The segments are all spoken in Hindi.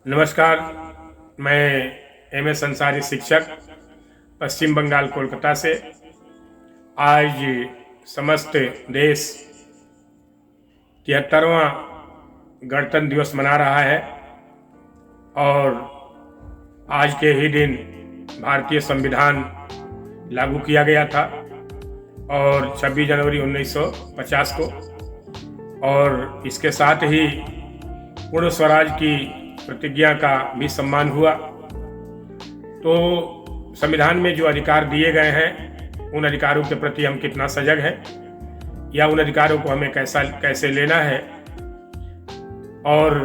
नमस्कार। मैं एमएस अंसारी शिक्षक पश्चिम बंगाल कोलकाता से। आज समस्त देश 73वां गणतंत्र दिवस मना रहा है और आज के ही दिन भारतीय संविधान लागू किया गया था और 26 जनवरी 1950 को, और इसके साथ ही पूर्ण स्वराज की प्रतिज्ञा का भी सम्मान हुआ। तो संविधान में जो अधिकार दिए गए हैं उन अधिकारों के प्रति हम कितना सजग हैं या उन अधिकारों को हमें कैसे लेना है, और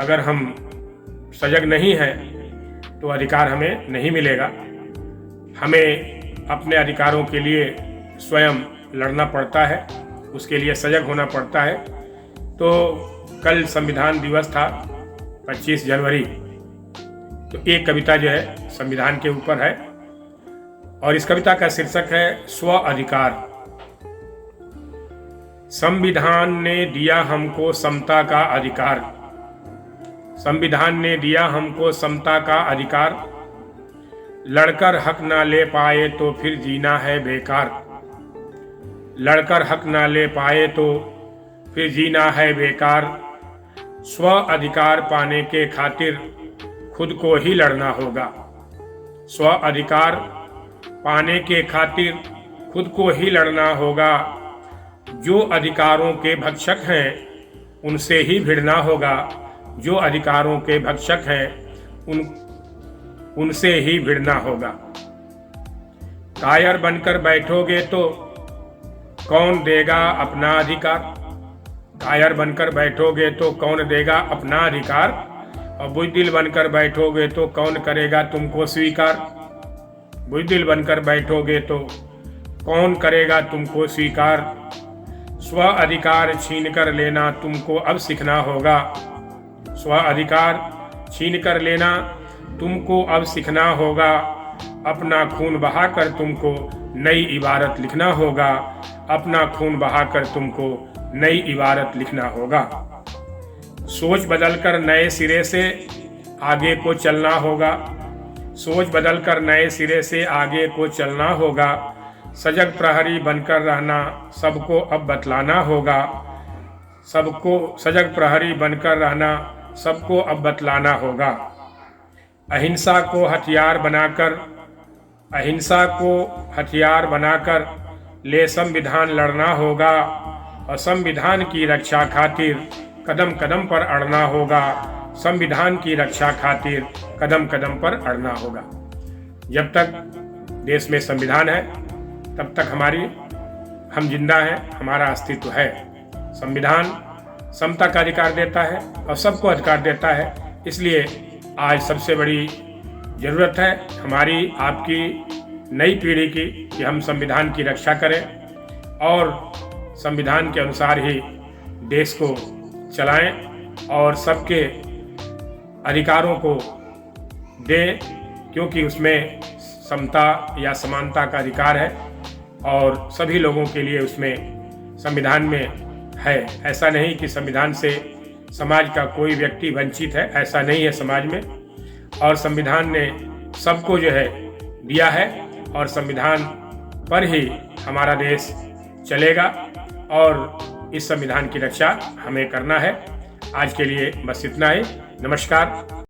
अगर हम सजग नहीं हैं तो अधिकार हमें नहीं मिलेगा। हमें अपने अधिकारों के लिए स्वयं लड़ना पड़ता है, उसके लिए सजग होना पड़ता है। तो कल संविधान दिवस था 25 जनवरी। तो एक कविता जो है संविधान के ऊपर है और इस कविता का शीर्षक है स्व अधिकार। संविधान ने दिया हमको समता का अधिकार, संविधान ने दिया हमको समता का अधिकार, लड़कर हक ना ले पाए तो फिर जीना है बेकार, लड़कर हक ना ले पाए तो फिर जीना है बेकार, स्व अधिकार पाने के खातिर खुद को ही लड़ना होगा, स्व अधिकार पाने के खातिर खुद को ही लड़ना होगा, जो अधिकारों के भक्षक हैं उनसे ही भिड़ना होगा, जो अधिकारों के भक्षक हैं उनसे ही भिड़ना होगा। कायर बनकर बैठोगे तो कौन देगा अपना अधिकार, कायर बनकर बैठोगे तो कौन देगा अपना अधिकार, और बुज़दिल बनकर बैठोगे तो कौन करेगा तुमको स्वीकार, बुज़दिल बनकर बैठोगे तो कौन करेगा तुमको स्वीकार, स्व अधिकार छीन कर लेना तुमको अब सीखना होगा, स्व अधिकार छीन कर लेना तुमको अब सीखना होगा, अपना खून बहाकर तुमको नई इबारत लिखना होगा, अपना खून बहाकर तुमको नई इबारत लिखना होगा। सोच बदलकर नए सिरे से आगे को चलना होगा, सोच बदलकर नए सिरे से आगे को चलना होगा, सजग प्रहरी बनकर रहना सबको अब बतलाना होगा, सबको सजग प्रहरी बनकर रहना सबको अब बतलाना होगा। अहिंसा को हथियार बनाकर, अहिंसा को हथियार बनाकर ले संविधान लड़ना होगा, और संविधान की रक्षा खातिर कदम कदम पर अड़ना होगा, संविधान की रक्षा खातिर कदम कदम पर अड़ना होगा। जब तक देश में संविधान है तब तक हम जिंदा हैं, हमारा अस्तित्व है। संविधान समता का अधिकार देता है और सबको अधिकार देता है। इसलिए आज सबसे बड़ी ज़रूरत है हमारी आपकी नई पीढ़ी की कि हम संविधान की रक्षा करें और संविधान के अनुसार ही देश को चलाएं और सबके अधिकारों को दें, क्योंकि उसमें समता या समानता का अधिकार है और सभी लोगों के लिए उसमें संविधान में है। ऐसा नहीं कि संविधान से समाज का कोई व्यक्ति वंचित है, ऐसा नहीं है समाज में। और संविधान ने सबको जो है दिया है और संविधान पर ही हमारा देश चलेगा और इस संविधान की रक्षा हमें करना है। आज के लिए बस इतना ही। नमस्कार।